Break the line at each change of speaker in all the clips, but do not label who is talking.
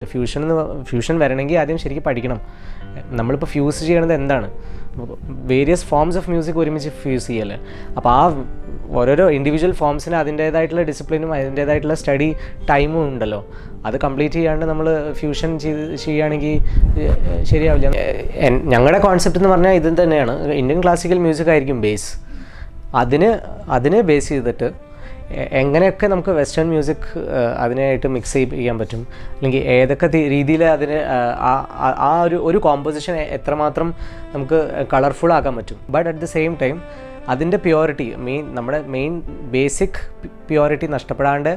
Fusion വരണമെങ്കിൽ ആദ്യം ശരിക്കും പഠിക്കണം. നമ്മളിപ്പോൾ ഫ്യൂസ് ചെയ്യണത് എന്താണ്, വേരിയസ് ഫോംസ് ഓഫ് മ്യൂസിക് ഒരുമിച്ച് ഫ്യൂസ് ചെയ്യല്ലേ. അപ്പോൾ ആ ഓരോരോ ഇൻഡിവിജ്വൽ ഫോംസിന് അതിൻ്റേതായിട്ടുള്ള ഡിസിപ്ലിനും അതിൻ്റേതായിട്ടുള്ള സ്റ്റഡി ടൈമും ഉണ്ടല്ലോ. അത് കംപ്ലീറ്റ് ചെയ്യാണ്ട് നമ്മൾ ഫ്യൂഷൻ ചെയ്യുകയാണെങ്കിൽ ശരിയാവില്ല. ഞങ്ങളുടെ കോൺസെപ്റ്റ് എന്ന് പറഞ്ഞാൽ ഇത് തന്നെയാണ്, ഇന്ത്യൻ ക്ലാസിക്കൽ മ്യൂസിക് ആയിരിക്കും ബേസ്. അതിനെ ബേസ് ചെയ്തിട്ട് എങ്ങനെയൊക്കെ നമുക്ക് വെസ്റ്റേൺ മ്യൂസിക് അതിനായിട്ട് മിക്സ് ചെയ്യാൻ പറ്റും, അല്ലെങ്കിൽ ഏതൊക്കെ രീതിയിൽ അതിന് ആ ഒരു കോമ്പോസിഷൻ എത്രമാത്രം നമുക്ക് കളർഫുൾ ആക്കാൻ പറ്റും. But at the same time അതിൻ്റെ പ്യോറിറ്റി, നമ്മുടെ മെയിൻ ബേസിക് പ്യോറിറ്റി നഷ്ടപ്പെടാണ്ട്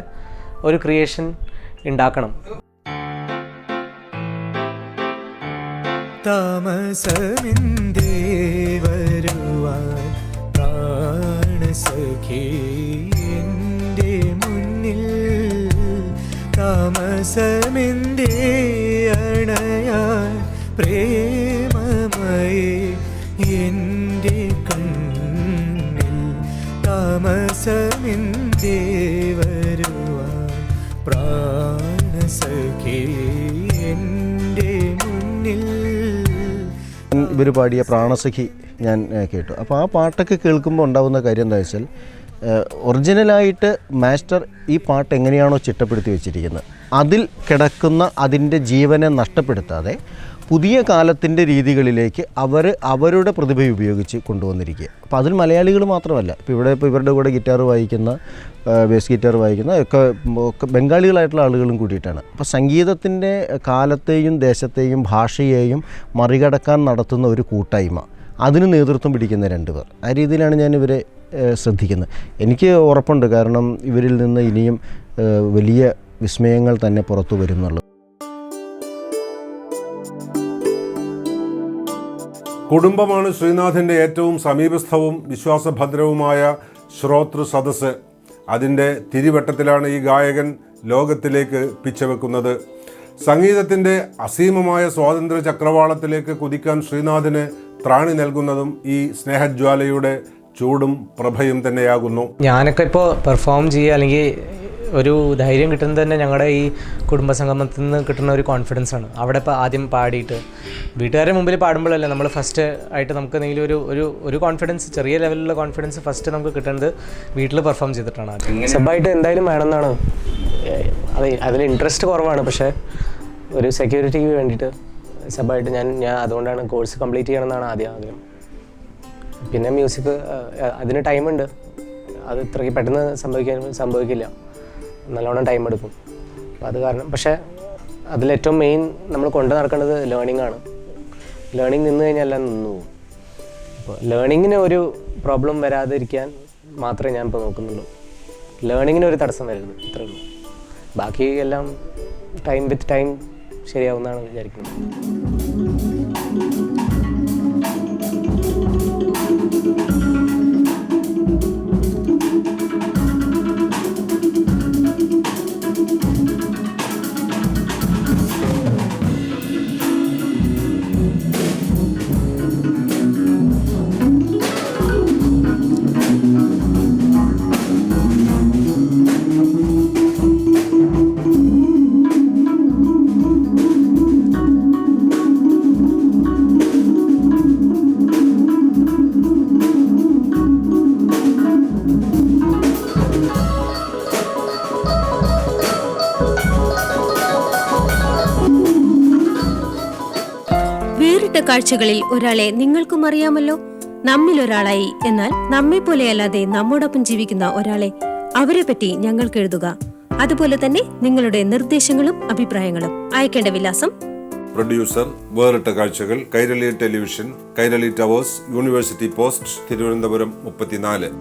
ഒരു ക്രിയേഷൻ ഉണ്ടാക്കണം.
താമസമിന്തേ വരുവാൻ പ്രാണസഖി എൻ്റെ മുന്നിൽ, താമസമിന്തേ അണയാൻ പ്രേമമയേ എൻ്റെ കണ്ണിൽ, താമസമിന്തേ വരുവാൻ പ്രാണസഖി എൻ്റെ മുന്നിൽ.
ഇവർ പാടിയ പ്രാണസഖി ഞാൻ കേട്ടു. അപ്പോൾ ആ പാട്ടൊക്കെ കേൾക്കുമ്പോൾ ഉണ്ടാകുന്ന കാര്യം എന്താ വെച്ചാൽ, ഒറിജിനലായിട്ട് മാസ്റ്റർ ഈ പാട്ട് എങ്ങനെയാണോ ചിട്ടപ്പെടുത്തി വെച്ചിരിക്കുന്നത് അതിൽ കിടക്കുന്ന അതിൻ്റെ ജീവനെ നഷ്ടപ്പെടുത്താതെ പുതിയ കാലത്തിൻ്റെ രീതികളിലേക്ക് അവരുടെ പ്രതിഭ ഉപയോഗിച്ച് കൊണ്ടുവന്നിരിക്കുക. അപ്പോൾ അതിൽ മലയാളികൾ മാത്രമല്ല, ഇപ്പോൾ ഇവരുടെ കൂടെ ഗിറ്റാർ വായിക്കുന്ന, ബേസ് ഗിറ്റാർ വായിക്കുന്ന ഒക്കെ ബംഗാളികളായിട്ടുള്ള ആളുകളും കൂടിയിട്ടാണ്. അപ്പോൾ സംഗീതത്തിൻ്റെ കാലത്തെയും ദേശത്തെയും ഭാഷയെയും മറികടക്കാൻ നടത്തുന്ന ഒരു കൂട്ടായ്മ, അതിന് നേതൃത്വം പിടിക്കുന്ന രണ്ടുപേർ. ആ രീതിയിലാണ് ഞാൻ ഇവരെ ശ്രദ്ധിക്കുന്നത്. എനിക്ക് ഉറപ്പുണ്ട്, കാരണം ഇവരിൽ നിന്ന് ഇനിയും വലിയ വിസ്മയങ്ങൾ തന്നെ പുറത്തു വരുന്നുള്ളൂ.
കുടുംബമാണ് ശ്രീനാഥിൻ്റെ ഏറ്റവും സമീപസ്ഥവും വിശ്വാസഭദ്രവുമായ ശ്രോതൃ സദസ്സ്. അതിൻ്റെ തിരിവട്ടത്തിലാണ് ഈ ഗായകൻ ലോകത്തിലേക്ക് പിച്ചവെക്കുന്നത്. സംഗീതത്തിൻ്റെ അസീമമായ സ്വാതന്ത്ര്യ ചക്രവാളത്തിലേക്ക് കുതിക്കാൻ ശ്രീനാഥിന് ത്രാണി നൽകുന്നതും ഈ സ്നേഹജ്വാലയുടെ ചൂടും പ്രഭയും തന്നെയാകുന്നു.
ഞാനൊക്കെ ഇപ്പോൾ പെർഫോം ചെയ്യുക അല്ലെങ്കിൽ ഒരു ധൈര്യം കിട്ടുന്നത് തന്നെ ഞങ്ങളുടെ ഈ കുടുംബസംഗമത്തിൽ നിന്ന് കിട്ടുന്ന ഒരു കോൺഫിഡൻസ് ആണ്. അവിടെ ഇപ്പോൾ ആദ്യം പാടിയിട്ട് വീട്ടുകാരുടെ മുമ്പിൽ പാടുമ്പോഴല്ല നമ്മൾ ഫസ്റ്റ് ആയിട്ട് നമുക്ക് എന്തെങ്കിലും ഒരു കോൺഫിഡൻസ്, ചെറിയ ലെവലിലുള്ള കോൺഫിഡൻസ് ഫസ്റ്റ് നമുക്ക് കിട്ടുന്നത് വീട്ടിൽ പെർഫോം ചെയ്തിട്ടാണ്. സബായിട്ട് എന്തായാലും വേണമെന്നാണ്. അതിൽ ഇൻട്രസ്റ്റ് കുറവാണ്, പക്ഷേ ഒരു സെക്യൂരിറ്റിക്ക് വേണ്ടിയിട്ട് സബായിട്ട് ഞാൻ അതുകൊണ്ടാണ് കോഴ്സ് കംപ്ലീറ്റ് ചെയ്യണമെന്നാണ് ആദ്യം ആഗ്രഹം. പിന്നെ മ്യൂസിക് അതിന് ടൈമുണ്ട്, അത് ഇത്രയ്ക്ക് പെട്ടെന്ന് സംഭവിക്കില്ല, നല്ലോണം ടൈം എടുക്കും. അപ്പോൾ അത് കാരണം, പക്ഷേ അതിലേറ്റവും മെയിൻ നമ്മൾ കൊണ്ടു നടക്കേണ്ടത് ലേണിംഗ് ആണ്. ലേണിംഗ് നിന്ന് കഴിഞ്ഞാൽ എല്ലാം നിന്നു പോകും. അപ്പോൾ ലേണിങ്ങിന് ഒരു പ്രോബ്ലം വരാതിരിക്കാൻ മാത്രമേ ഞാൻ ഇപ്പോൾ നോക്കുന്നുള്ളൂ. ലേണിങ്ങിന് ഒരു തടസ്സം വരരുത്, ഇത്രയേ ഉള്ളൂ. ബാക്കി എല്ലാം ടൈം വിത്ത് ടൈം ശരിയാവുമെന്നാണ് വിചാരിക്കുന്നത്.
വേറിട്ട കാഴ്ചകളിൽ ഒരാളെ നിങ്ങൾക്കും അറിയാമല്ലോ. നമ്മിൽ ഒരാളായി, എന്നാൽ നമ്മെ പോലെയല്ലാതെ നമ്മോടൊപ്പം ജീവിക്കുന്ന ഒരാളെ, അവരെ പറ്റി ഞങ്ങൾക്ക് എഴുതുക. അതുപോലെ തന്നെ നിങ്ങളുടെ നിർദ്ദേശങ്ങളും അഭിപ്രായങ്ങളും അയക്കേണ്ട വിലാസം:
പ്രൊഡ്യൂസർ, വേറിട്ട കാഴ്ചകൾ, Kairali television, Kairali towers, university post, Thiruvananthapuram 34.